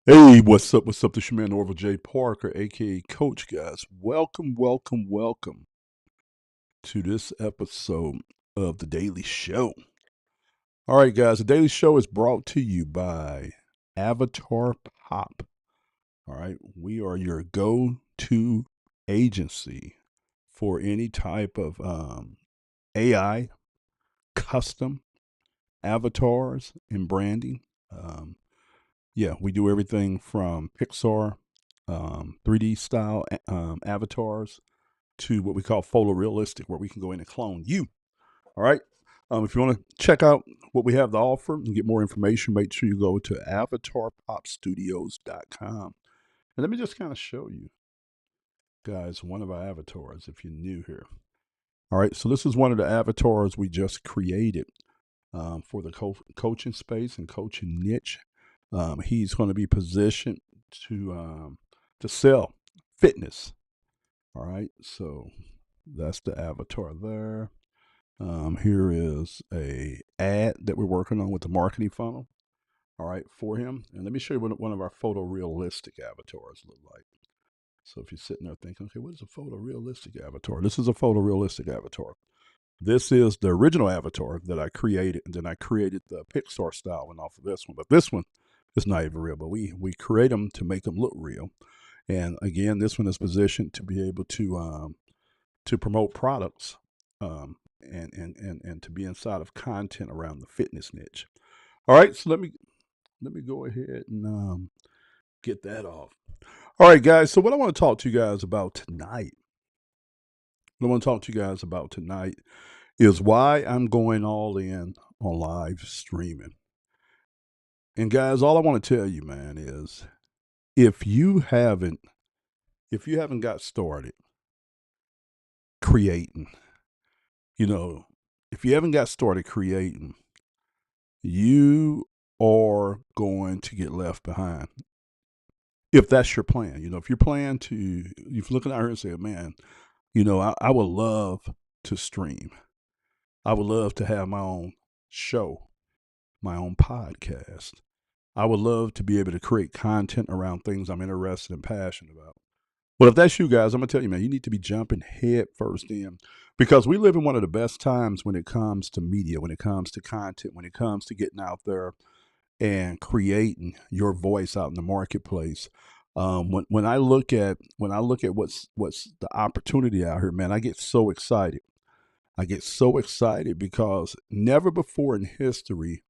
Hey, what's up? What's up? This your man Orville J. Parker, aka Coach, guys. Welcome to this episode of The Daily Show. All right, guys, The Daily Show is brought to you by Avatar Pop. All right, we are your go to agency for any type of AI, custom avatars, and branding. Um, Yeah, we do everything from Pixar, 3D style avatars to what we call photorealistic, where we can go in and clone you. All right. If you want to check out what we have to offer and get more information, make sure you go to avatarpopstudios.com. And let me just kind of show you guys one of our avatars if you're new here. All right. So this is one of the avatars we just created for the coaching space and coaching niche. He's going to be positioned to sell fitness. All right, so that's the avatar there. Here is a ad that we're working on with the marketing funnel. All right, for him, and let me show you what one of our photorealistic avatars look like. So if you're sitting there thinking, okay, what is a photorealistic avatar? This is a photorealistic avatar. This is the original avatar that I created, and then I created the Pixar style one off of this one. But this one is not even real, but we create them to make them look real. And again, this one is positioned to be able to promote products and to be inside of content around the fitness niche. All right, so let me go ahead and get that off. All right, guys. So what I want to talk to you guys about tonight, is why I'm going all in on live streaming. And guys, all I want to tell you, man, is if you haven't got started creating, you know, if you haven't got started creating, you are going to get left behind. If that's your plan, if you're planning to, if you're looking out here and say, man, I would love to stream. I would love to have my own show, my own podcast. I would love to be able to create content around things I'm interested and passionate about. Well, if that's you guys, I'm gonna tell you, man, you need to be jumping head first in because we live in one of the best times when it comes to media, when it comes to content, when it comes to getting out there and creating your voice out in the marketplace. When I look at what's the opportunity out here, man, I get so excited. I get so excited because never before in history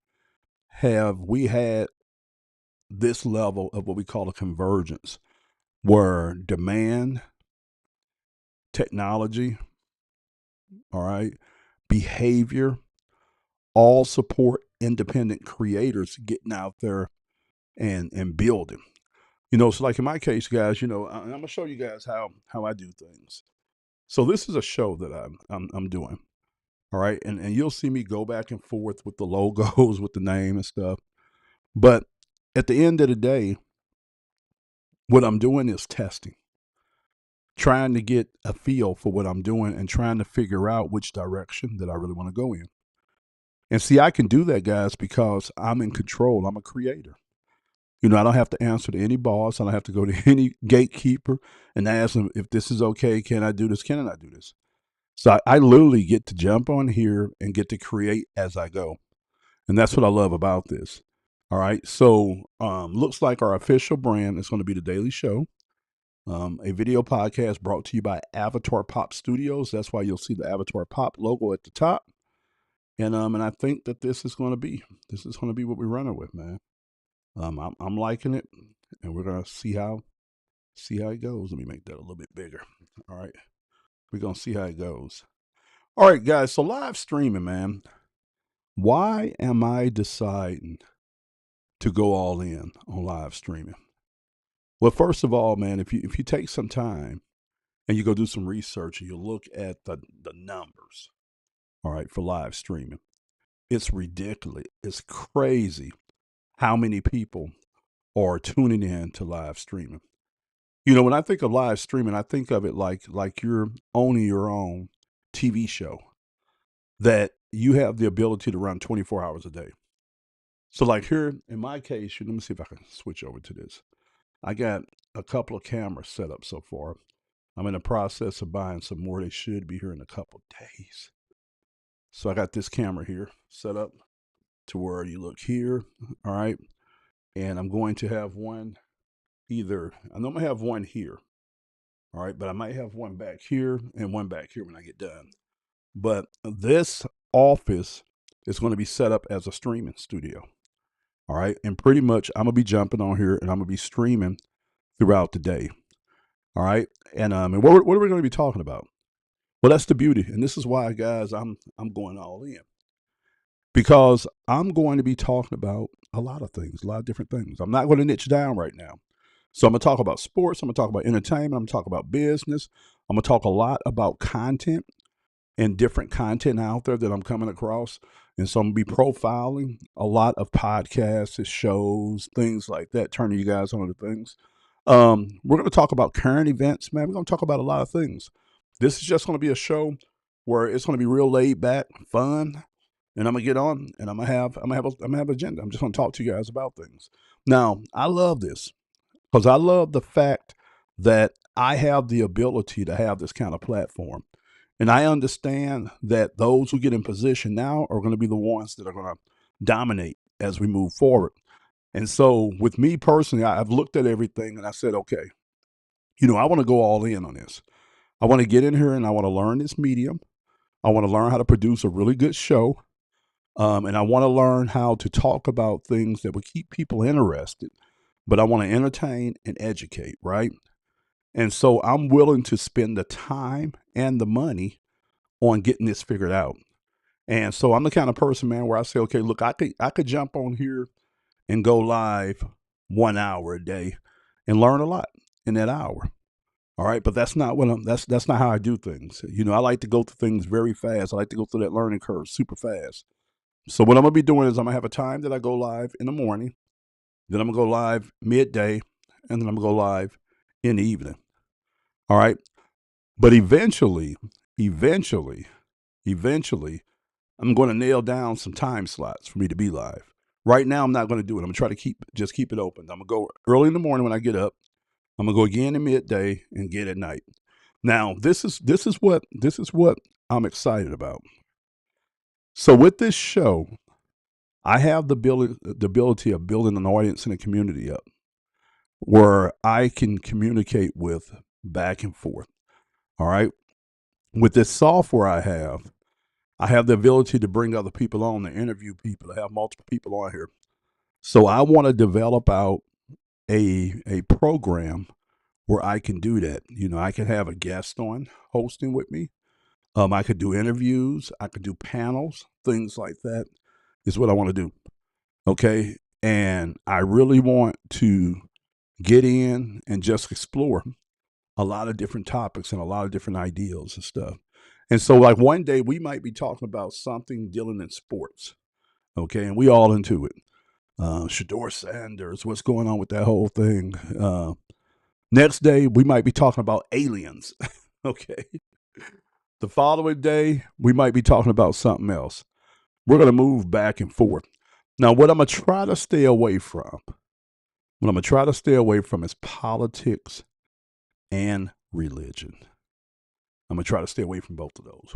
have we had this level of what we call a convergence, where demand, technology, all right, behavior, all support independent creators getting out there and building. So like in my case, guys, I'm gonna show you guys how I do things. So this is a show that I'm doing. All right, and you'll see me go back and forth with the logos, with the name and stuff. But at the end of the day, what I'm doing is testing, trying to get a feel for what I'm doing and trying to figure out which direction that I really want to go in. And see, I can do that, guys, because I'm in control. I'm a creator. I don't have to answer to any boss. I don't have to go to any gatekeeper and ask them if this is okay. Can I do this? Can I not do this? So I literally get to jump on here and get to create as I go. And that's what I love about this. All right. So looks like our official brand is going to be The Daily Show, a video podcast brought to you by Avatar Pop Studios. That's why you'll see the Avatar Pop logo at the top. And I think that this is going to be what we're running with, man. I'm liking it, and we're gonna see how it goes. Let me make that a little bit bigger. All right, we're gonna see how it goes. All right, guys. So live streaming, man. Why am I deciding to go all in on live streaming? Well, first of all, man, if you take some time and you go do some research and you look at the numbers, all right, for live streaming, it's ridiculous. It's crazy how many people are tuning in to live streaming. When I think of live streaming, I think of it like you're owning your own TV show that you have the ability to run 24 hours a day. So like here in my case, let me see if I can switch over to this. I got a couple of cameras set up so far. I'm in the process of buying some more. They should be here in a couple days. So I got this camera here set up to where you look here, all right? And I'm going to have one either, I know I'm gonna have one here, all right, but I might have one back here and one back here when I get done. But this office is going to be set up as a streaming studio, all right? And pretty much I'm gonna be jumping on here and I'm gonna be streaming throughout the day, all right? And what are we gonna be talking about? Well, that's the beauty, and this is why, guys, I'm going all in because I'm going to be talking about a lot of things, a lot of different things. I'm not going to niche down right now. So I'm going to talk about sports. I'm going to talk about entertainment. I'm going to talk about business. I'm going to talk a lot about content and different content out there that I'm coming across. And so I'm going to be profiling a lot of podcasts, shows, things like that, turning you guys on to things. We're going to talk about current events, man. We're going to talk about a lot of things. This is just going to be a show where it's going to be real laid back, fun, and I'm gonna get on, and I'm gonna have an agenda. I'm just gonna talk to you guys about things. Now, I love this because I love the fact that I have the ability to have this kind of platform, and I understand that those who get in position now are going to be the ones that are going to dominate as we move forward. And so, with me personally, I've looked at everything and I said, okay, I want to go all in on this. I want to get in here and I want to learn this medium. I want to learn how to produce a really good show. And I want to learn how to talk about things that would keep people interested, but I want to entertain and educate, right? And so I'm willing to spend the time and the money on getting this figured out. And so I'm the kind of person, man, where I say, okay, look, I could jump on here and go live 1 hour a day and learn a lot in that hour. All right, but that's not what that's not how I do things. I like to go through things very fast. I like to go through that learning curve super fast. So what I'm gonna be doing is I'm gonna have a time that I go live in the morning, then I'm gonna go live midday, and then I'm gonna go live in the evening. All right. But eventually, eventually, I'm gonna nail down some time slots for me to be live. Right now I'm not gonna do it. I'm gonna try to keep it open. I'm gonna go early in the morning when I get up. I'm gonna go again at midday and get at night. Now this is what I'm excited about. So with this show, I have the ability of building an audience and a community up where I can communicate with back and forth. All right. With this software I have the ability to bring other people on, to interview people, to have multiple people on here. So I want to develop out a program where I can do that. I can have a guest on hosting with me. I could do interviews. I could do panels, things like that is what I want to do. Okay. And I really want to get in and just explore a lot of different topics and a lot of different ideals and stuff. And so, like one day, we might be talking about something dealing in sports. Okay. And we all into it. Shador Sanders, what's going on with that whole thing? Next day, we might be talking about aliens. Okay. The following day, we might be talking about something else. We're going to move back and forth. Now, what I'm going to try to stay away from, is politics and religion. I'm going to try to stay away from both of those.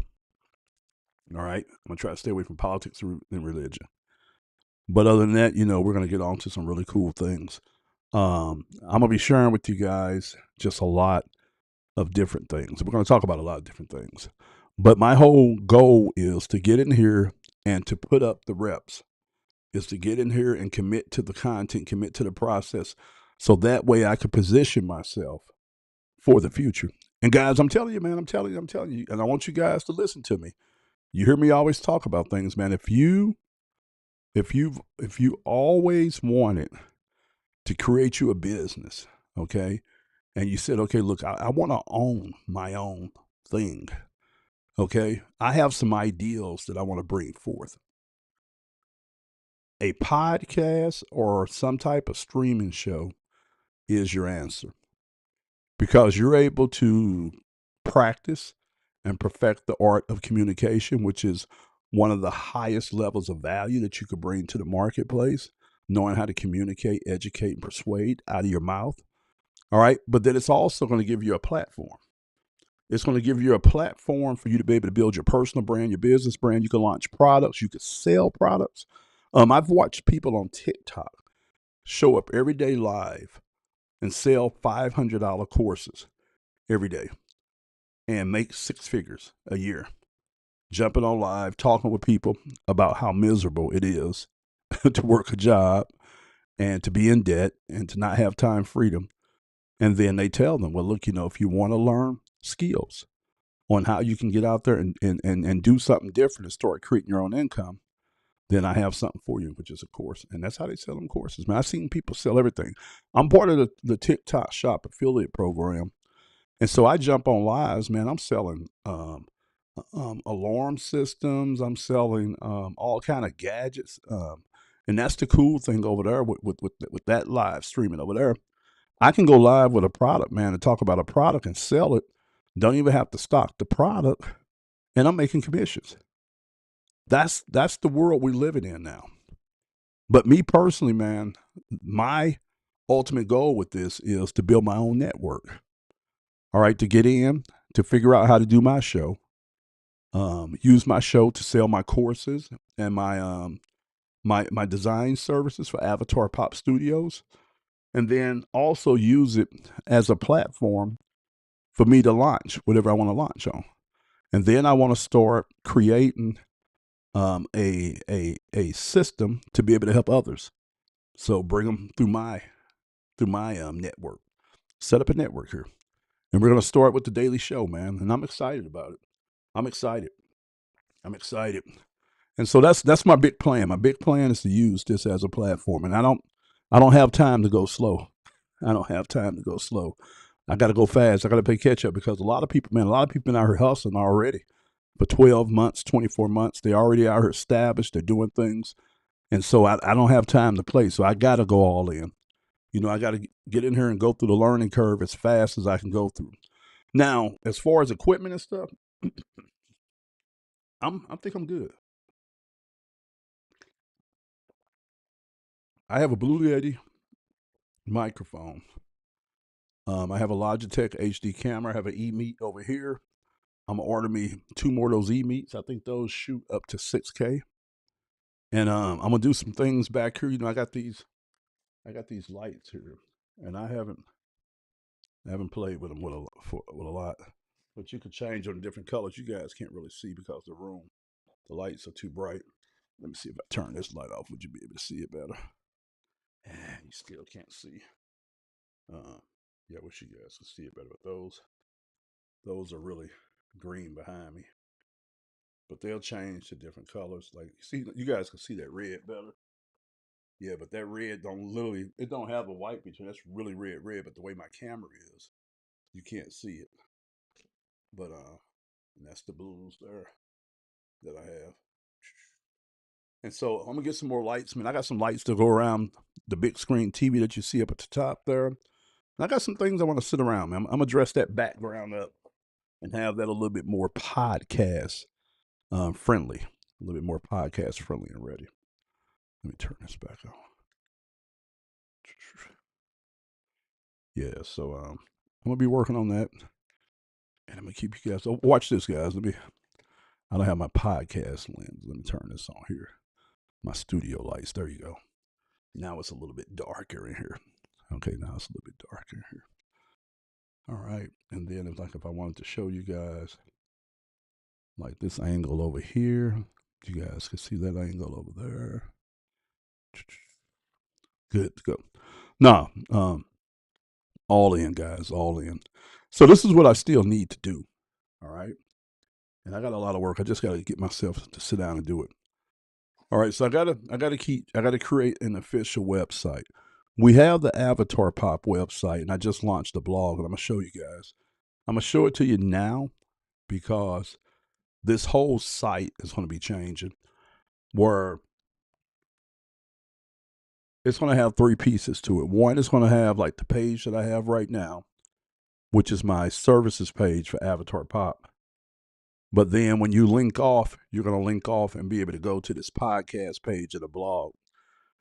All right. I'm going to try to stay away from politics and religion. But other than that, we're going to get on to some really cool things. I'm going to be sharing with you guys just a lot of different things. We're going to talk about a lot of different things. But my whole goal is to get in here and to put up the reps, is to get in here and commit to the content, commit to the process. So that way I can position myself for the future. And guys, I'm telling you, man, I'm telling you, and I want you guys to listen to me. You hear me always talk about things, man. If you always wanted to create you a business, okay, and you said, okay, look, I want to own my own thing, okay, I have some ideals that I want to bring forth. A podcast or some type of streaming show is your answer because you're able to practice and perfect the art of communication, which is one of the highest levels of value that you could bring to the marketplace, knowing how to communicate, educate, and persuade out of your mouth. All right. But then it's also going to give you a platform. It's going to give you a platform for you to be able to build your personal brand, your business brand. You can launch products. You can sell products. I've watched people on TikTok show up every day live and sell $500 courses every day and make six figures a year, jumping on live, talking with people about how miserable it is to work a job and to be in debt and to not have time freedom. And then they tell them, well, look, if you want to learn skills on how you can get out there and do something different and start creating your own income, then I have something for you, which is a course. And that's how they sell them courses, man. I've seen people sell everything. I'm part of the TikTok Shop affiliate program. And so I jump on lives, man. I'm selling alarm systems. I'm selling all kind of gadgets. And that's the cool thing over there with that live streaming over there. I can go live with a product, man, and talk about a product and sell it. Don't even have to stock the product, and I'm making commissions. That's the world we're living in now. But me personally, man, my ultimate goal with this is to build my own network. All right, to get in, to figure out how to do my show, use my show to sell my courses and my design services for Avatar Pop Studios, and then also use it as a platform for me to launch whatever I want to launch on. And then I want to start creating a system to be able to help others. So bring them through my network. Set up a network here, and we're going to start with the Daily Show, man. And I'm excited about it. I'm excited. I'm excited. And so that's my big plan. My big plan is to use this as a platform, and I don't have time to go slow. I don't have time to go slow. I got to go fast. I got to play catch up because a lot of people been out here hustling already for 12 months, 24 months. They already out here established. They're doing things. And so I don't have time to play. So I got to go all in. I got to get in here and go through the learning curve as fast as I can go through. Now, as far as equipment and stuff, I think I'm good. I have a Blue Yeti microphone. I have a Logitech HD camera. I have an E-Meet over here. I'm gonna order me 2 more of those E-Meets. I think those shoot up to 6K. And I'm gonna do some things back here. I got these lights here, and I haven't played with them with a lot. But you can change them to different colors. You guys can't really see because the lights are too bright. Let me see if I turn this light off. Would you be able to see it better? You still can't see. Yeah, I wish you guys could see it better. But those are really green behind me. But they'll change to different colors. Like, see, you guys can see that red better. Yeah, but that red it don't have a white between. That's really red. But the way my camera is, you can't see it. But and that's the blues there that I have. And so I'm gonna get some more lights. I got some lights to go around the big screen TV that you see up at the top there. And I got some things I want to sit around, man. I'm gonna dress that background up and have that a little bit more podcast friendly, a little bit more podcast friendly and ready. Let me turn this back on. Yeah, so I'm gonna be working on that, and I'm gonna keep you guys. Oh, watch this, guys. I don't have my podcast lens. Let me turn this on here. My studio lights. There you go. Now it's a little bit darker in here. Okay, now it's a little bit darker in here. All right, and then if I wanted to show you guys like this angle over here, you guys can see that angle over there. Good to go. Now, all in, guys, all in. So this is what I still need to do. All right. And I got a lot of work. I just got to get myself to sit down and do it. All right. So I gotta create an official website. We have the Avatar Pop website, and I just launched a blog, and I'm gonna show you guys. I'm gonna show it to you now because this whole site is gonna be changing. Where it's going to have 3 pieces to it. One is going to have like the page that I have right now, which is my services page for Avatar Pop. But then when you link off, you're going to link off and be able to go to this podcast page of the blog.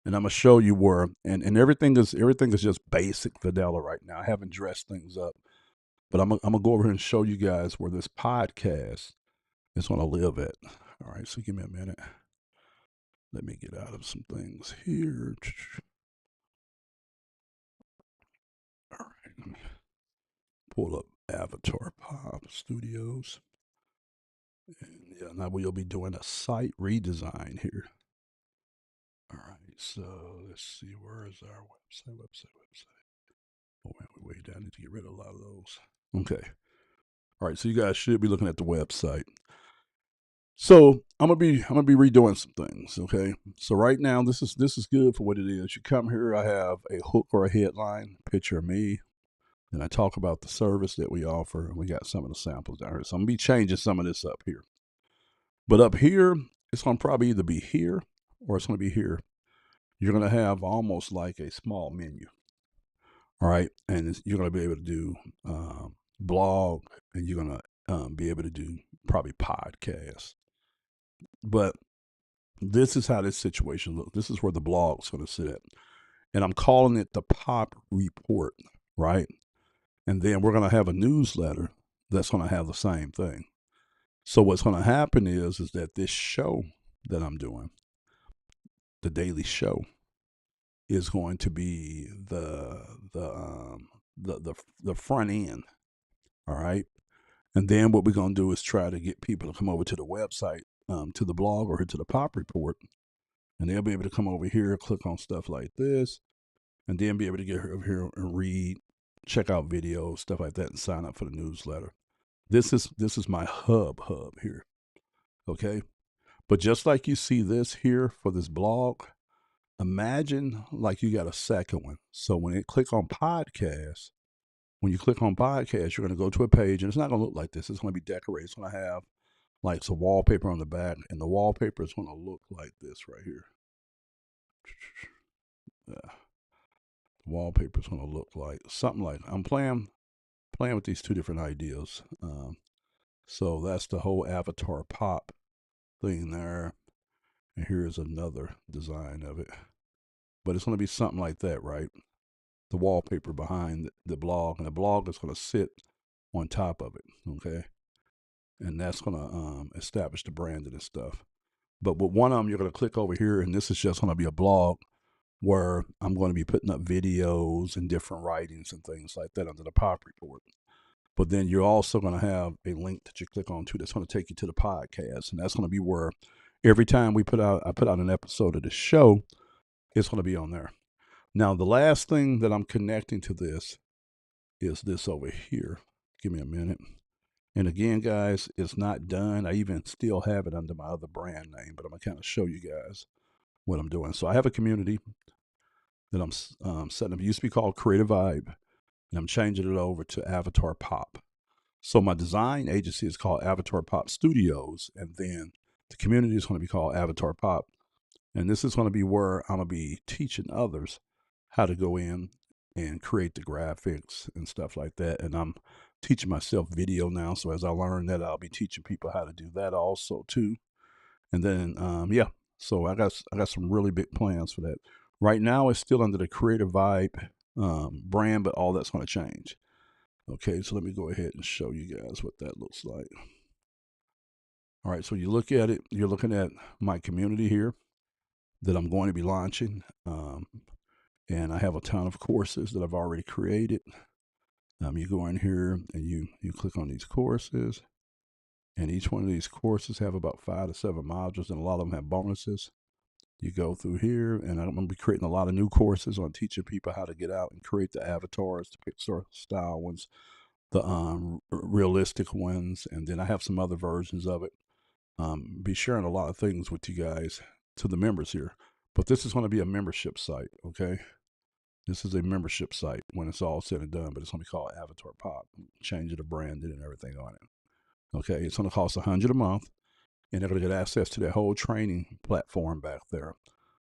And I'm going to show you where, and everything is just basic vanilla right now. I haven't dressed things up, but I'm going to go over here and show you guys where this podcast is going to live at. All right, so give me a minute. Let me get out of some things here. All right, let me pull up Avatar Pop Studios. And yeah, now we'll be doing a site redesign here. All right, so let's see, where is our website? Oh man, we're way down. I need to get rid of a lot of those. Okay. All right, so you guys should be looking at the website. So I'm gonna be redoing some things. Okay. So right now, this is good for what it is. You come here, I have a hook or a headline, picture of me, and I talk about the service that we offer. And we got some of the samples down here. So I'm gonna be changing some of this up here. But up here, it's gonna probably either be here or it's gonna be here. You're gonna have almost like a small menu. All right, and you're going to be able to do blog, and you're going to be able to do probably podcast. But this is how this situation looks. This is where the blog's going to sit at, and I'm calling it the Pop Report, right? And then we're going to have a newsletter that's going to have the same thing. So what's going to happen is that this show that I'm doing, the daily show, is going to be the front end. All right. And then what we're going to do is try to get people to come over to the website, to the blog, or to the Pop Report. And they'll be able to come over here, click on stuff like this, and then be able to get over here and read, check out videos, stuff like that, and sign up for the newsletter. This is my hub here. Okay. But just like you see this here for this blog, imagine like you got a second one. So when you click on podcast, you're going to go to a page, and it's not going to look like this. It's going to be decorated. It's going to have like some wallpaper on the back, and the wallpaper is going to look like this right here. Yeah. The wallpaper is going to look like something like, I'm playing with these two different ideas. So that's the whole Avatar Pop thing there. And here's another design of it. But it's going to be something like that, right? The wallpaper behind the blog, and the blog is going to sit on top of it, okay? And that's going to establish the branding and stuff. But with one of them, you're going to click over here, and this is just going to be a blog where I'm going to be putting up videos and different writings and things like that under the Pop Report. But then you're also going to have a link that you click on to that's going to take you to the podcast, and that's going to be where every time I put out an episode of the show, it's going to be on there. Now, the last thing that I'm connecting to this is this over here. Give me a minute. And again, guys, it's not done. I even still have it under my other brand name, but I'm going to kind of show you guys what I'm doing. So I have a community that I'm setting up. It used to be called Creative Vibe, and I'm changing it over to Avatar Pop. So my design agency is called Avatar Pop Studios, and then the community is going to be called Avatar Pop. And this is going to be where I'm going to be teaching others how to go in and create the graphics and stuff like that. And I'm teaching myself video now. So as I learn that, I'll be teaching people how to do that also too. And then, yeah, so I got some really big plans for that. Right now, it's still under the Creative Vibe brand, but all that's going to change. Okay, so let me go ahead and show you guys what that looks like. All right, so you look at it, you're looking at my community here that I'm going to be launching. And I have a ton of courses that I've already created. You go in here and you click on these courses, and each one of these courses have about 5 to 7 modules, and a lot of them have bonuses. You go through here, and I'm going to be creating a lot of new courses on teaching people how to get out and create the avatars, the Pixar style ones, the realistic ones, and then I have some other versions of it. Be sharing a lot of things with you guys, to the members here. But this is going to be a membership site, okay? This is a membership site when it's all said and done, but it's going to be called Avatar Pop. Change the branding and everything on it. Okay, it's going to cost $100 a month, and they're going to get access to their whole training platform back there,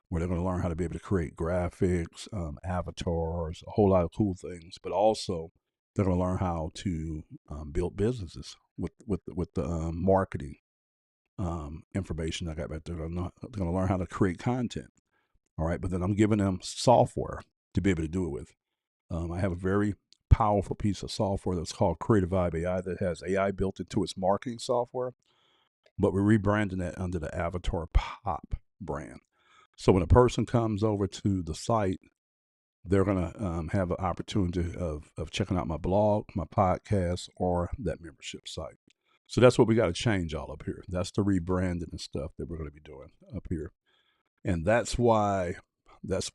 where they're going to learn how to be able to create graphics, avatars, a whole lot of cool things. But also, They're going to learn how to build businesses with the marketing information I got back there. They're going to learn how to create content. All right, but then I'm giving them software to be able to do it with. I have a very powerful piece of software that's called Creative Vibe AI that has AI built into its marketing software, but we're rebranding that under the Avatar Pop brand. So when a person comes over to the site, they're going to have an opportunity of checking out my blog, my podcast, or that membership site. So that's what we got to change all up here. That's the rebranding and stuff that we're going to be doing up here, and that's why this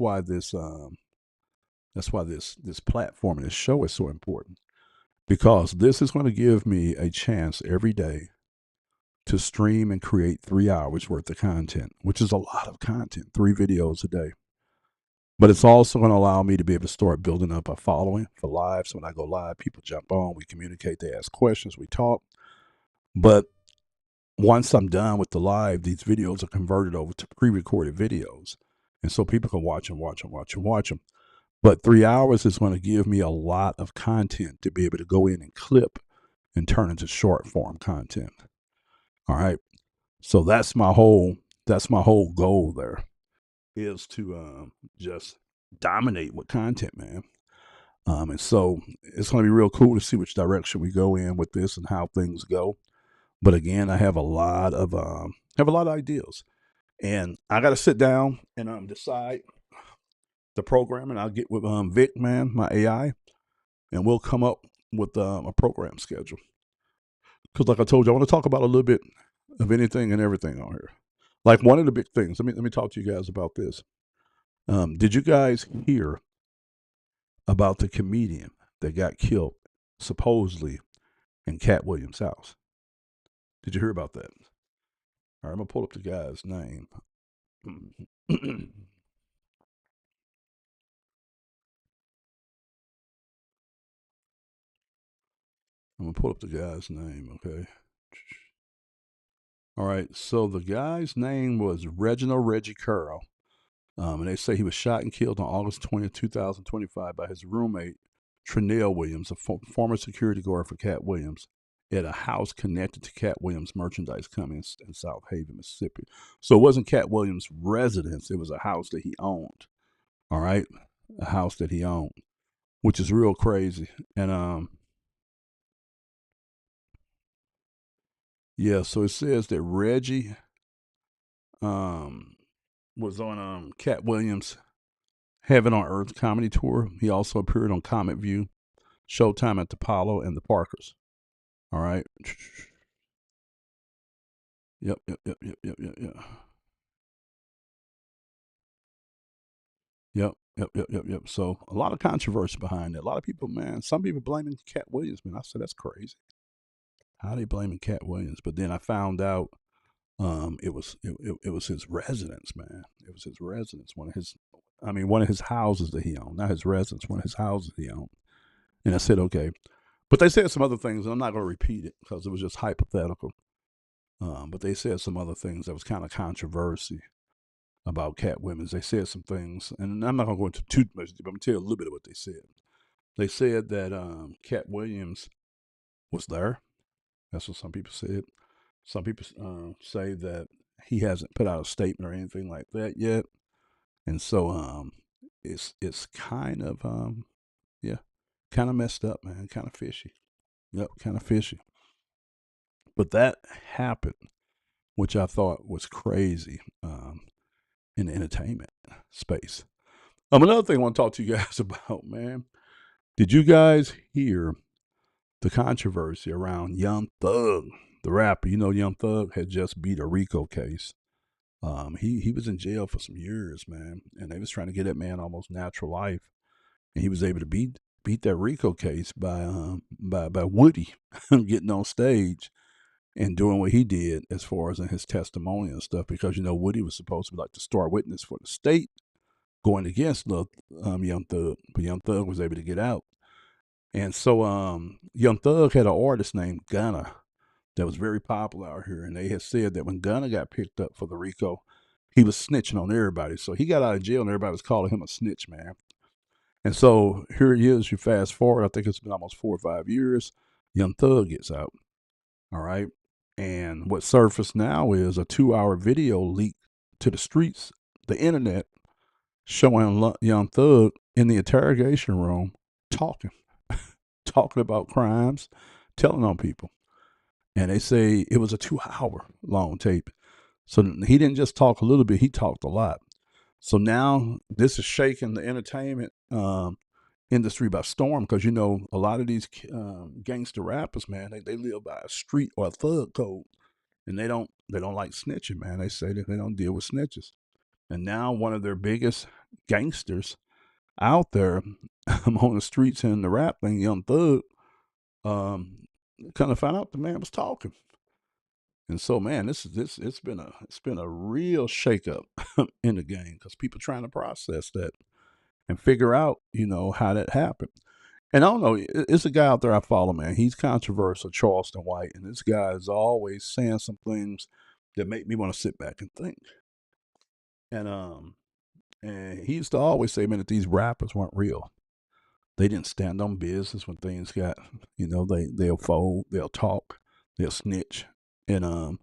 platform and this show is so important, because this is going to give me a chance every day to stream and create 3 hours worth of content, which is a lot of content, 3 videos a day. But it's also going to allow me to be able to start building up a following for live. So when I go live, people jump on, we communicate, they ask questions, we talk. But once I'm done with the live, these videos are converted over to pre-recorded videos. And so people can watch them. But 3 hours is going to give me a lot of content to be able to go in and clip and turn into short form content. All right. So that's my whole goal there, is to just dominate with content, man. And so it's going to be real cool to see which direction we go in with this and how things go. But again, I have a lot of ideas, and I got to sit down and decide the program, and I'll get with Vic, man, my AI, and we'll come up with a program schedule. Because, like I told you, I want to talk about a little bit of anything and everything on here. Like one of the big things. Let me talk to you guys about this. Did you guys hear about the comedian that got killed supposedly in Cat Williams' house? Did you hear about that? All right, I'm gonna pull up the guy's name. I'm gonna pull up the guy's name, okay? All right, so the guy's name was Reginald Reggie Curl. And they say he was shot and killed on August 20th, 2025 by his roommate, Trinell Williams, a former security guard for Cat Williams, at a house connected to Cat Williams merchandise company in South Haven, Mississippi. So it wasn't Cat Williams' residence. It was a house that he owned. All right. A house that he owned, which is real crazy. And yeah, so it says that Reggie was on Cat Williams' Heaven on Earth comedy tour. He also appeared on Comic View, Showtime at the Apollo, and the Parkers. All right. Yep. Yep. So a lot of controversy behind it. A lot of people, man, some people blaming Cat Williams, man. I said, that's crazy. How they blaming Cat Williams? But then I found out it was his residence, man. It was his residence. One of his houses that he owned. Not his residence, one of his houses he owned. And I said, okay. But they said some other things, and I'm not going to repeat it because it was just hypothetical. But they said some other things that was kind of controversy about Cat Williams. They said some things, and I'm not going to go into too much, but I'm going to tell you a little bit of what they said. They said that Cat Williams was there. That's what some people said. Some people say that he hasn't put out a statement or anything like that yet, and so it's kind of kind of messed up, man. Kind of fishy. Yep, kind of fishy. But that happened, which I thought was crazy in the entertainment space. Another thing I want to talk to you guys about, man. Did you guys hear the controversy around Young Thug, the rapper? You know, Young Thug had just beat a RICO case. He was in jail for some years, man, and they was trying to get that man almost natural life, and he was able to beat that RICO case by Woody getting on stage and doing what he did as far as in his testimony and stuff, because you know Woody was supposed to be like the star witness for the state going against Young Thug, but Young Thug was able to get out. And so Young Thug had an artist named Gunna that was very popular out here, and they had said that when Gunna got picked up for the RICO, he was snitching on everybody. So he got out of jail, and everybody was calling him a snitch, man. And so here he is. You fast forward, I think it's been almost 4 or 5 years. Young Thug gets out. All right. And what surfaced now is a 2 hour video leaked to the streets, the internet, showing Young Thug in the interrogation room talking, talking about crimes, telling on people. And they say it was a 2 hour long tape. So he didn't just talk a little bit, he talked a lot. So now this is shaking the entertainment industry by storm because, you know, a lot of these gangster rappers, man, they live by a street or a thug code. And they don't like snitching, man. They say that they don't deal with snitches. And now one of their biggest gangsters out there on the streets in the rap thing, Young Thug, um, kind of found out the man was talking. And so, man, this it's been a real shakeup in the game because people trying to process that and figure out, you know, how that happened. And I don't know, it's a guy out there I follow, man. He's controversial, Charleston White, and this guy is always saying some things that make me want to sit back and think. And he used to always say, man, that these rappers weren't real. They didn't stand on business when things got, you know, they'll fold, they'll talk, they'll snitch, and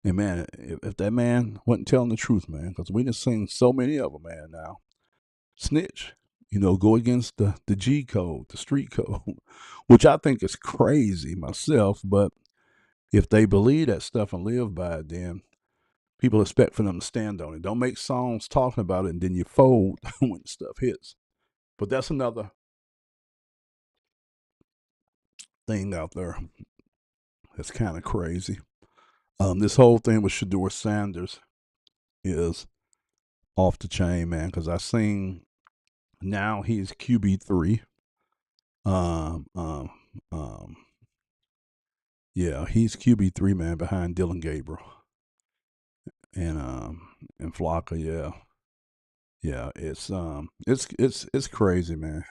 man, if that man wasn't telling the truth, man, because we done seen so many of them, man, now snitch, you know, go against the G code, the street code, which I think is crazy myself. But if they believe that stuff and live by it, then people expect for them to stand on it. Don't make songs talking about it and then you fold when stuff hits. But that's another thing out there that's kind of crazy. This whole thing with Shador Sanders is off the chain, man, because I seen now he's QB3. Um, um, um, yeah, he's QB3, man, behind Dylan Gabriel and Flocka. Yeah, yeah, it's crazy, man,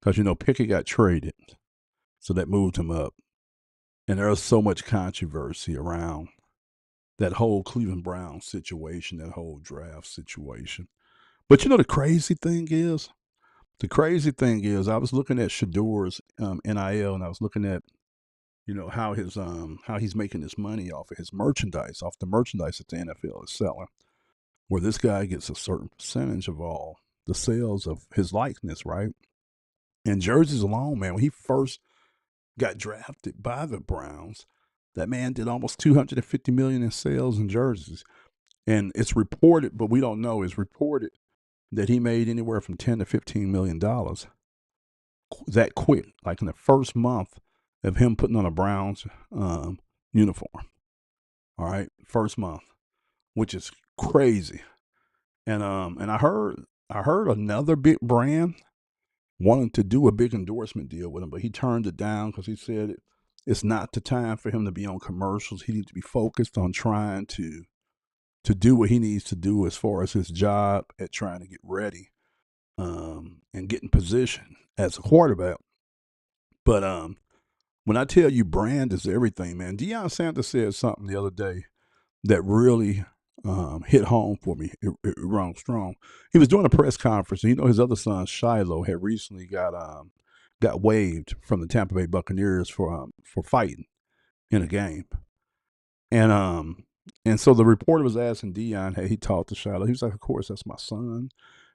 because you know Pickett got traded, so that moved him up, and there's so much controversy around that whole Cleveland Browns situation, that whole draft situation. But you know the crazy thing is, I was looking at Shador's NIL, and I was looking at, you know, how he's making his money off of his merchandise, off the merchandise that the NFL is selling, where this guy gets a certain percentage of all the sales of his likeness, right? And jerseys alone, man, when he first got drafted by the Browns, that man did almost 250 million in sales in jerseys. And it's reported, but we don't know, it's reported that he made anywhere from 10 to 15 million dollars that quick, like in the first month of him putting on a Browns uniform. All right, first month, which is crazy. And I heard another big brand wanted to do a big endorsement deal with him, but he turned it down because he said it's not the time for him to be on commercials. He needs to be focused on trying to do what he needs to do as far as his job at trying to get ready and get in position as a quarterback. But when I tell you brand is everything, man, Deion Sanders said something the other day that really hit home for me. It rung strong. He was doing a press conference, and you know his other son Shiloh had recently got waived from the Tampa Bay Buccaneers for fighting in a game, and and so the reporter was asking Deion, "Hey, he talked to Shiloh." He was like, "Of course, that's my son,"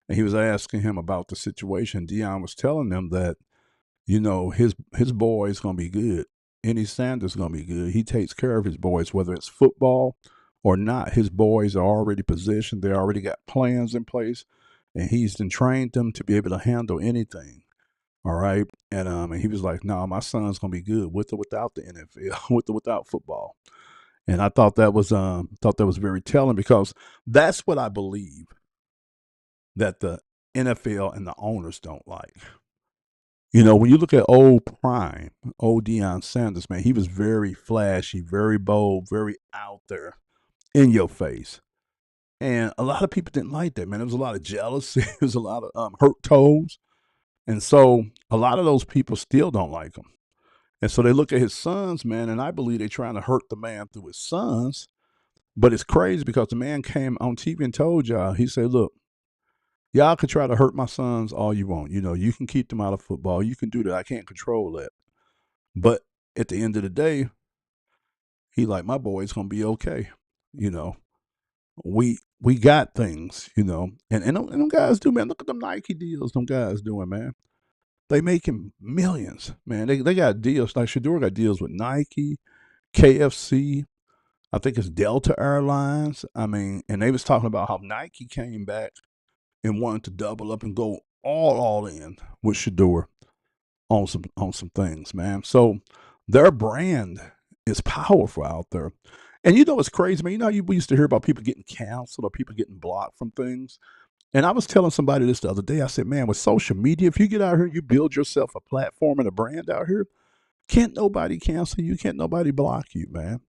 and he was asking him about the situation. Deion was telling them that, you know, his boy is gonna be good. Any Sanders gonna be good. He takes care of his boys, whether it's football or not. His boys are already positioned. They already got plans in place, and he's then trained them to be able to handle anything. All right, and he was like, "No, my son's gonna be good with or without the NFL, with or without football." And I thought that was very telling because that's what I believe that the NFL and the owners don't like. You know, when you look at old Prime, old Deion Sanders, man, he was very flashy, very bold, very out there, in your face. And a lot of people didn't like that, man. There was a lot of jealousy. There was a lot of hurt toes. And so a lot of those people still don't like him. And so they look at his sons, man, and I believe they're trying to hurt the man through his sons. But it's crazy because the man came on TV and told y'all, he said, look, Y'all can try to hurt my sons all you want. You know, you can keep them out of football. You can do that. I can't control that. But at the end of the day, he like, my boy's gonna be okay. You know, we got things, you know. And them guys do, man. Look at them Nike deals them guys doing, man. They making millions, man. They got deals. Like Shador got deals with Nike, KFC. I think it's Delta Airlines. I mean, and they was talking about how Nike came back and wanted to double up and go all in with Shador on some things, man. So their brand is powerful out there. And you know it's crazy, man. You know we used to hear about people getting canceled or people getting blocked from things. And I was telling somebody this the other day. I said, man, with social media, if you get out here and you build yourself a platform and a brand out here, can't nobody cancel you. Can't nobody block you, man.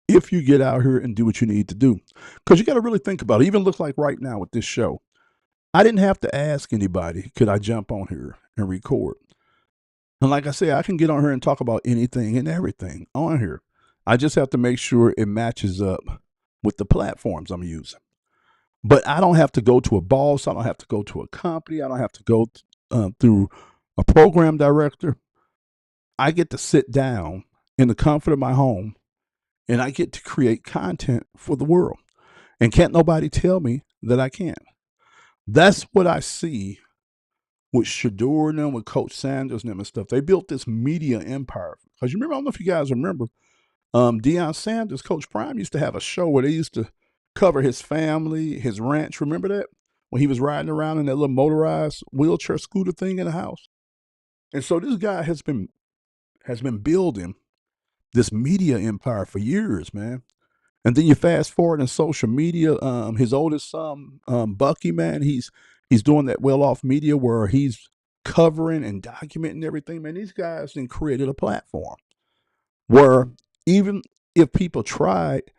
If you get out here and do what you need to do. Because you got to really think about it. Even look like right now with this show. I didn't have to ask anybody, could I jump on here and record? And like I said, I can get on here and talk about anything and everything on here. I just have to make sure it matches up with the platforms I'm using. But I don't have to go to a boss. I don't have to go to a company. I don't have to go through a program director. I get to sit down in the comfort of my home and I get to create content for the world. And can't nobody tell me that I can't. That's what I see with Shador and them, with Coach Sanders and them and stuff. They built this media empire. Because you remember, I don't know if you guys remember, Deion Sanders, Coach Prime used to have a show where they used to cover his family, his ranch. Remember that? When he was riding around in that little motorized wheelchair scooter thing in the house. And so this guy has been building this media empire for years, man. And then you fast forward in social media. His oldest son, Bucky, man, he's doing that well off media where he's covering and documenting everything. Man, these guys then created a platform where even if people tried,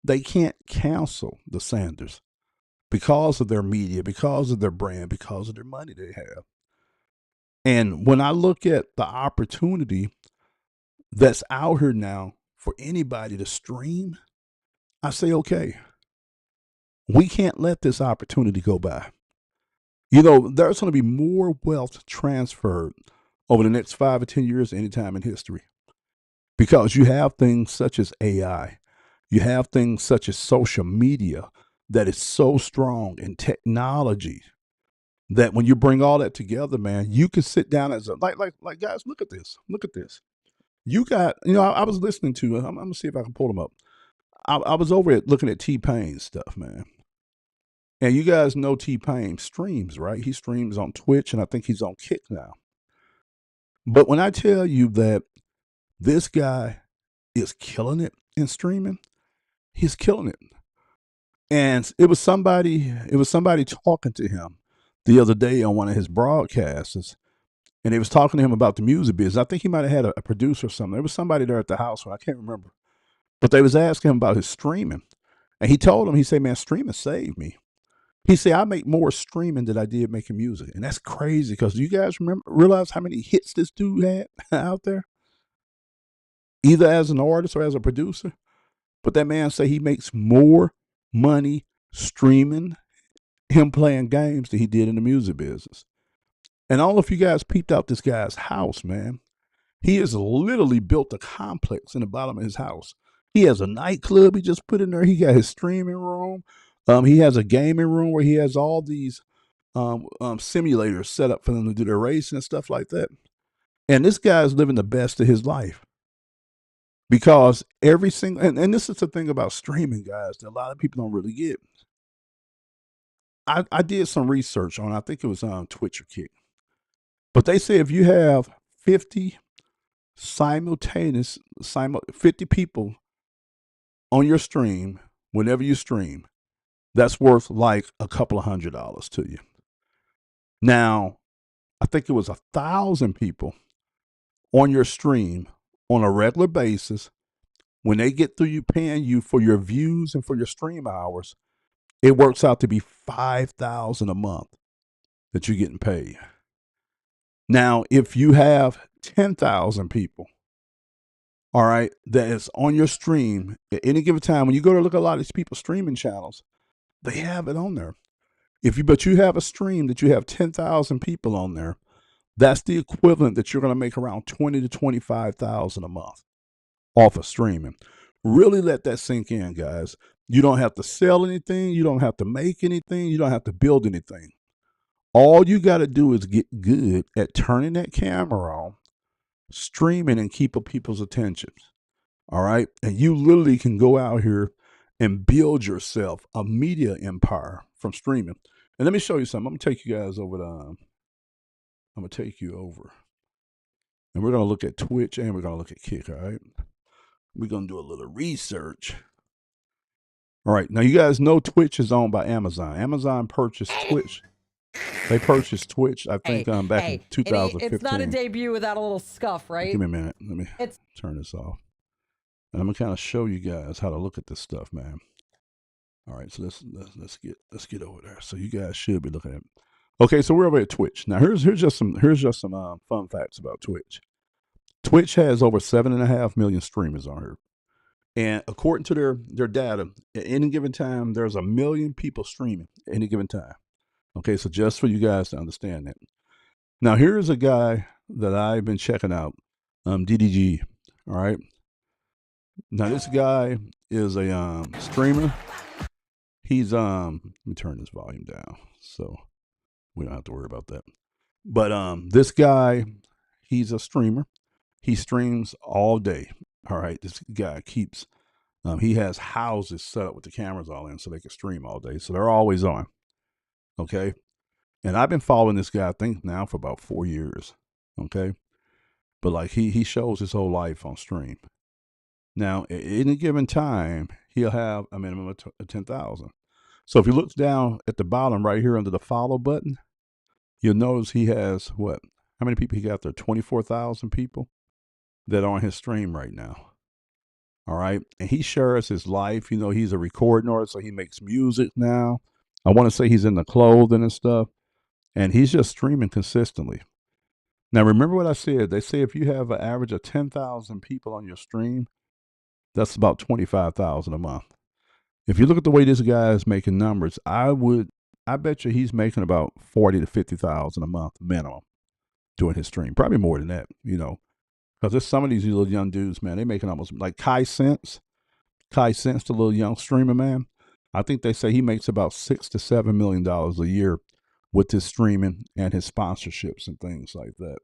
they can't cancel the Sanders because of their media, because of their brand, because of their money they have. And when I look at the opportunity that's out here now for anybody to stream, I say, okay, we can't let this opportunity go by. You know, there's going to be more wealth transferred over the next 5 or 10 years than any time in history because you have things such as AI, you have things such as social media that is so strong in technology that when you bring all that together, man, you can sit down as a like guys, look at this. Look at this. You got, you know, I was listening to, I'm gonna see if I can pull them up. I was over at looking at T-Pain stuff, man. And you guys know T-Pain streams, right? He streams on Twitch and I think he's on Kick now. But when I tell you that this guy is killing it in streaming, he's killing it. And it was somebody talking to him the other day on one of his broadcasts, and they was talking to him about the music business. I think he might have had a producer or something. There was somebody there at the house, I can't remember. But they was asking him about his streaming. And he told him, he said, man, streaming saved me. He said, I make more streaming than I did making music. And that's crazy because you guys realize how many hits this dude had out there? Either as an artist or as a producer. But that man say he makes more money streaming him playing games than he did in the music business. And all of you guys peeped out this guy's house, man. He has literally built a complex in the bottom of his house. He has a nightclub he just put in there. He got his streaming room. He has a gaming room where he has all these simulators set up for them to do their racing and stuff like that. And this guy's living the best of his life because every single, and this is the thing about streaming, guys, that a lot of people don't really get. I did some research on, I think it was on Twitch or Kick, but they say if you have 50 50 people on your stream, whenever you stream, that's worth like a couple of $100 to you. Now, I think it was 1,000 people on your stream on a regular basis. When they get through you paying you for your views and for your stream hours, it works out to be $5,000 a month that you're getting paid. Now, if you have 10,000 people, all right, that is on your stream at any given time, when you go to look at a lot of these people's streaming channels, they have it on there. But you have a stream that you have 10,000 people on there, that's the equivalent that you're going to make around 20 to 25,000 a month off of streaming. Really let that sink in, guys. You don't have to sell anything, you don't have to make anything, you don't have to build anything. All you got to do is get good at turning that camera on, streaming, and keeping people's attention. All right. And you literally can go out here and build yourself a media empire from streaming. And let me show you something. I'm going to take you guys over I'm going to take you over. And we're going to look at Twitch and we're going to look at Kick. All right. We're going to do a little research. All right. Now, you guys know Twitch is owned by Amazon. Amazon purchased Twitch. They purchased Twitch, I think, back in 2015. It's not a debut without a little scuff, right? Give me a minute. Let me turn this off. And I'm gonna kind of show you guys how to look at this stuff, man. All right, so let's get over there. So you guys should be looking at it. Okay, so we're over at Twitch. Now here's just some fun facts about Twitch. Twitch has over 7.5 million streamers on here. And according to their data, at any given time, there's 1 million people streaming at any given time. Okay, so just for you guys to understand that. Now, here's a guy that I've been checking out, DDG. All right. Now, this guy is a streamer. He's let me turn this volume down so we don't have to worry about that. But this guy, he's a streamer. He streams all day. All right. This guy keeps he has houses set up with the cameras all in so they can stream all day. So they're always on. Okay. And I've been following this guy, I think now for about 4 years. Okay. But like he shows his whole life on stream. Now, at any given time, he'll have a minimum of 10,000. So if you look down at the bottom right here under the follow button, you'll notice he has what? How many people he got there? 24,000 people that are on his stream right now. All right. And he shares his life. You know, he's a recording artist, so he makes music now. I want to say he's in the clothing and stuff. And he's just streaming consistently. Now, remember what I said. They say if you have an average of 10,000 people on your stream, that's about 25,000 a month. If you look at the way this guy is making numbers, I bet you he's making about 40 to 50,000 a month minimum doing his stream. Probably more than that, you know, because there's some of these little young dudes, man, they're making almost like Kai Sense, the little young streamer, man. I think they say he makes about $6 to $7 million a year with his streaming and his sponsorships and things like that.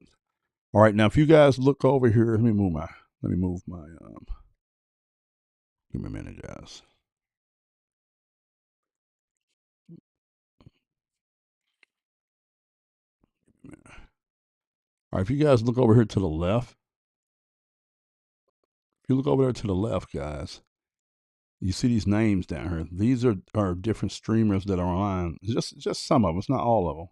All right, now if you guys look over here, let me move my give me a minute, guys. All right, if you guys look over here to the left, guys, you see these names down here. These are different streamers that are online. Just some of them, it's not all of them,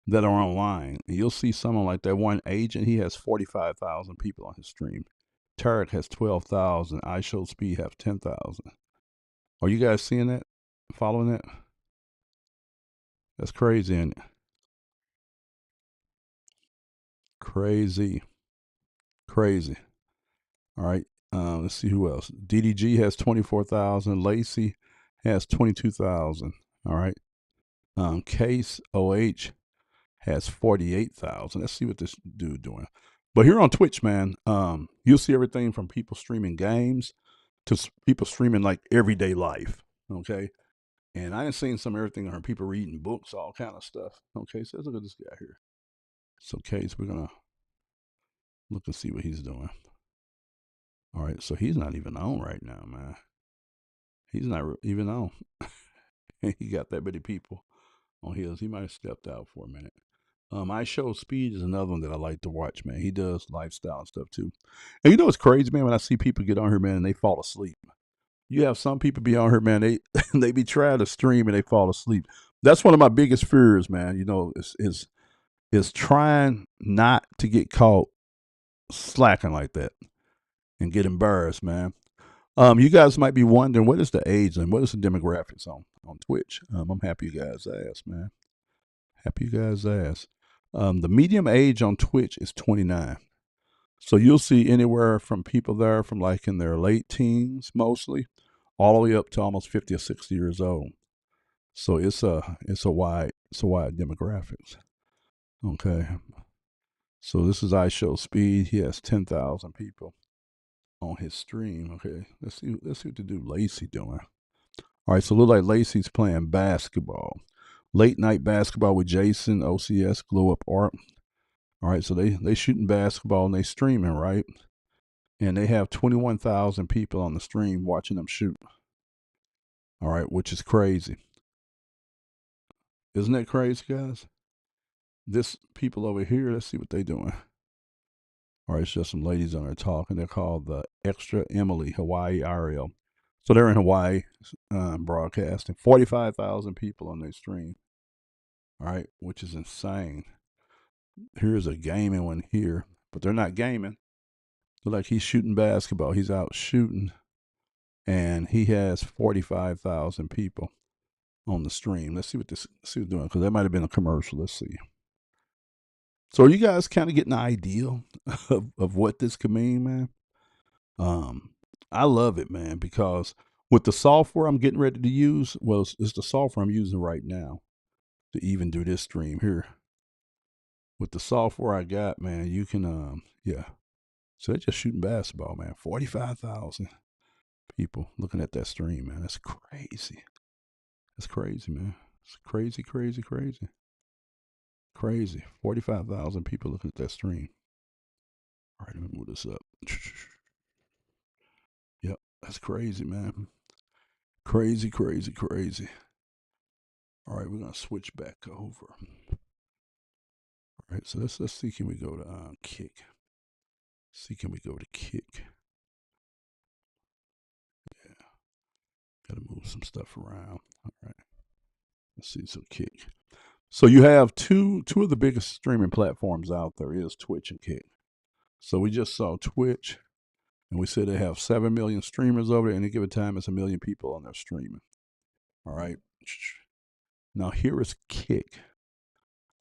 that are online. And you'll see someone like that one agent, he has 45,000 people on his stream. Tarek has 12,000. iShowSpeed have 10,000. Are you guys seeing that? Following that? That's crazy, isn't it? Crazy. All right. Let's see who else. DDG has 24,000. Lacey has 22,000. All right. Case OH has 48,000. Let's see what this dude doing. But here on Twitch, man, you'll see everything from people streaming games to people streaming like everyday life. Okay. And I done seen some everything on people reading books, all kind of stuff. Okay. So let's look at this guy here. So Case, we're going to look and see what he's doing. All right, so he's not even on right now, man. He's not even on. He got that many people on his. He might have stepped out for a minute. iShowSpeed is another one that I like to watch, man. He does lifestyle and stuff too. And you know what's crazy, man? When I see people get on here, man, and they fall asleep. You have some people be on here, man. They be trying to stream and they fall asleep. That's one of my biggest fears, man. You know, is trying not to get caught slacking like that and get embarrassed, man. You guys might be wondering, what is the age and what is the demographics on Twitch? I'm happy you guys asked, man. Happy you guys asked. The medium age on Twitch is 29. So you'll see anywhere from people there from like in their late teens, mostly, all the way up to almost 50 or 60 years old. So it's a wide demographics. Okay. So this is iShow Speed. He has 10,000 people on his stream. Okay. Let's see what the dude Lacey doing. All right, so look like Lacey's playing basketball. Late night basketball with Jason, OCS, Glow Up Art. All right, so they shooting basketball and they streaming, right? And they have 21,000 people on the stream watching them shoot. All right, which is crazy. Isn't that crazy, guys? This people over here, let's see what they doing. All right, it's just some ladies on there talking. They're called the Extra Emily Hawaii Ariel. So they're in Hawaii broadcasting. 45,000 people on their stream. All right, which is insane. Here's a gaming one here, but they're not gaming. Look like he's shooting basketball. He's out shooting, and he has 45,000 people on the stream. Let's see what this see what's doing, because that might have been a commercial. Let's see. So are you guys kind of getting an idea of what this could mean, man? I love it, man, because with the software I'm getting ready to use, well, it's the software I'm using right now to even do this stream here. With the software I got, man, you can, yeah. So they're just shooting basketball, man. 45,000 people looking at that stream, man. That's crazy. That's crazy, man. It's crazy, crazy, crazy. Crazy. 45,000 people looking at that stream. All right, let me move this up. Yep, that's crazy, man. Crazy, crazy, crazy. All right, we're gonna switch back over. All right, so let's see. Can we go to Kick? See, can we go to Kick? Yeah, gotta move some stuff around. All right, let's see. So Kick. So you have two of the biggest streaming platforms out there is Twitch and Kick. So we just saw Twitch, and we said they have 7 million streamers over there. Any given time, it's 1 million people on there streaming. All right. Now here is Kick.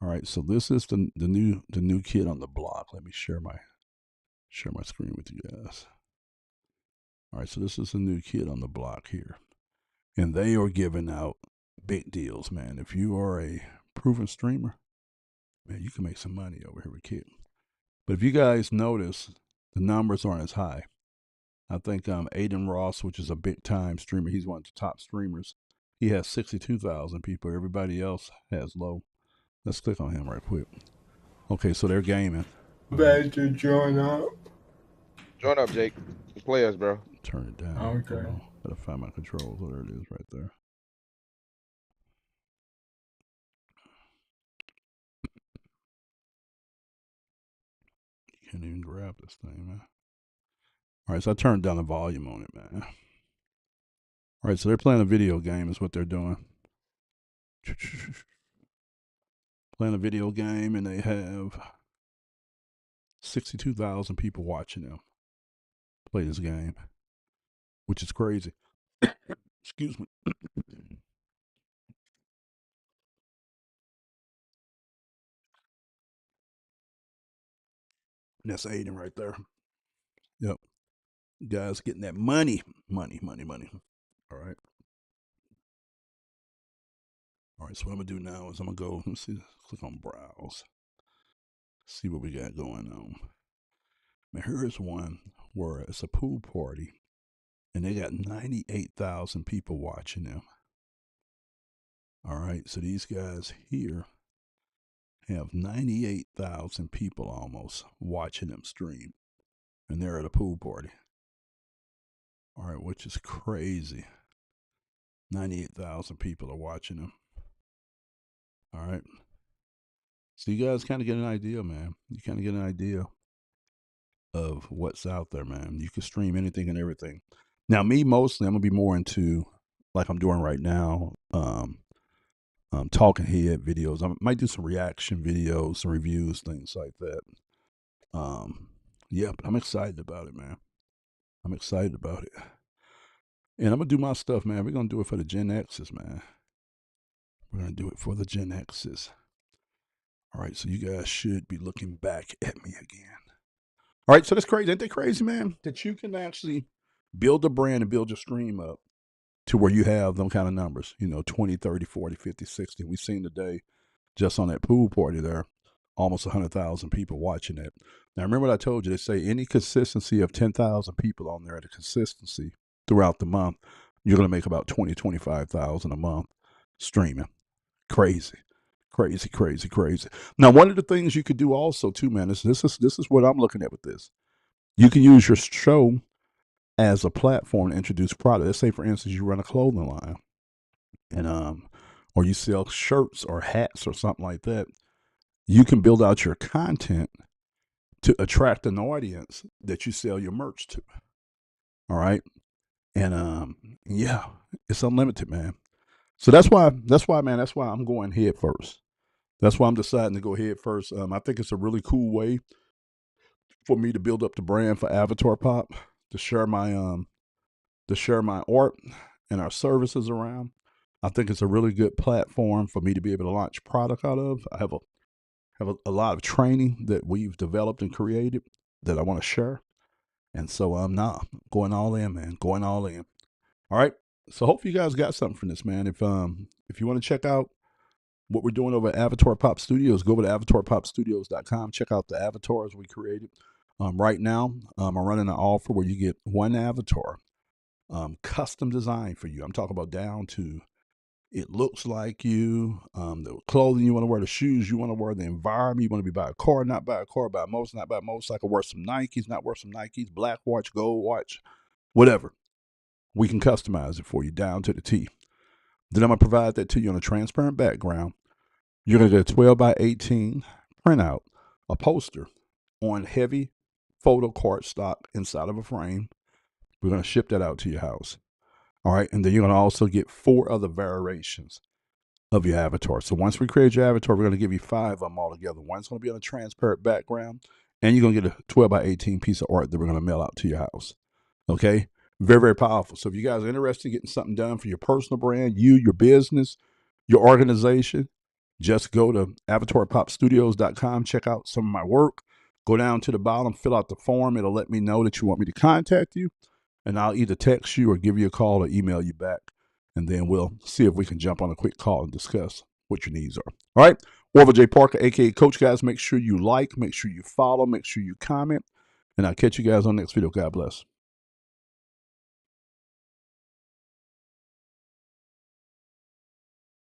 All right, so this is the new kid on the block. Let me share my screen with you guys. All right, so this is the new kid on the block here, and they are giving out big deals, man. If you are a proven streamer, man, you can make some money over here with Kick. But if you guys notice, the numbers aren't as high. I think Aiden Ross, which is a big time streamer, he's one of the top streamers. He has 62,000 people. Everybody else has low. Let's click on him right quick. Okay, so they're gaming. Bad to join up. Join up, Jake. The players, bro. Turn it down. Okay. Gotta find my controls. Oh, there it is right there. You can't even grab this thing, man. All right, so I turned down the volume on it, man. All right, so they're playing a video game is what they're doing. Playing a video game, and they have 62,000 people watching them play this game, which is crazy. Excuse me. And that's Aiden right there. Yep. Guys getting that money. Money. All right. All right, so what I'm going to do now is I'm going to go, let's see, click on Browse. See what we got going on. Now, here's one where it's a pool party, and they got 98,000 people watching them. All right, so these guys here have 98,000 people almost watching them stream, and they're at a pool party. All right, which is crazy. 98,000 people are watching them. All right. So you guys kind of get an idea, man. You kind of get an idea of what's out there, man. You can stream anything and everything. Now, me mostly, I'm gonna be more into like I'm doing right now, talking head videos. I might do some reaction videos, some reviews, things like that. Yeah, but I'm excited about it, man. I'm excited about it, and I'm gonna do my stuff, man. We're gonna do it for the Gen X's, man. We're gonna do it for the Gen X's. All right, so you guys should be looking back at me again. All right, so that's crazy. Ain't that crazy, man? That you can actually build a brand and build your stream up to where you have them kind of numbers, 20, 30, 40, 50, 60. We've seen today just on that pool party there, almost 100,000 people watching it. Now, remember what I told you, they say any consistency of 10,000 people on there at a consistency throughout the month, you're going to make about 20, 25,000 a month streaming. Crazy. Crazy, crazy, crazy. Now, one of the things you could do also too, man, this is what I'm looking at with this. You can use your show as a platform to introduce product. Let's say, for instance, you run a clothing line, and or you sell shirts or hats or something like that. You can build out your content to attract an audience that you sell your merch to. All right, and yeah, it's unlimited, man. So that's why, man. That's why I'm going head first. That's why I'm deciding to go head first. I think it's a really cool way for me to build up the brand for Avatar Pop, to share my art and our services around. I think it's a really good platform for me to be able to launch product out of. I have a lot of training that we've developed and created that I want to share. And so I'm going all in, man. Going all in. All right. So hopefully you guys got something from this, man. If you want to check out what we're doing over at Avatar Pop Studios, go over to avatarpopstudios.com. Check out the avatars we created. Right now, I'm running an offer where you get one avatar, custom designed for you. I'm talking about down to it looks like you, the clothing you want to wear, the shoes you want to wear, the environment you want to be by a car, not by a car, by a motorcycle, not by a motorcycle, wear some Nikes, not wear some Nikes, black watch, gold watch, whatever. We can customize it for you down to the T. Then I'm going to provide that to you on a transparent background. You're going to get a 12 by 18 printout, a poster on heavy photo cardstock inside of a frame. We're going to ship that out to your house. All right. And then you're going to also get 4 other variations of your avatar. So once we create your avatar, we're going to give you 5 of them all together. One's going to be on a transparent background, and you're going to get a 12 by 18 piece of art that we're going to mail out to your house. Okay. Very, very powerful. So if you guys are interested in getting something done for your personal brand, your business, your organization, just go to avatarpopstudios.com. Check out some of my work. Go down to the bottom, fill out the form. It'll let me know that you want me to contact you, and I'll either text you or give you a call or email you back, and then we'll see if we can jump on a quick call and discuss what your needs are. All right? Orville J. Parker, a.k.a. Coach. Guys, make sure you like, make sure you follow, make sure you comment, and I'll catch you guys on the next video. God bless.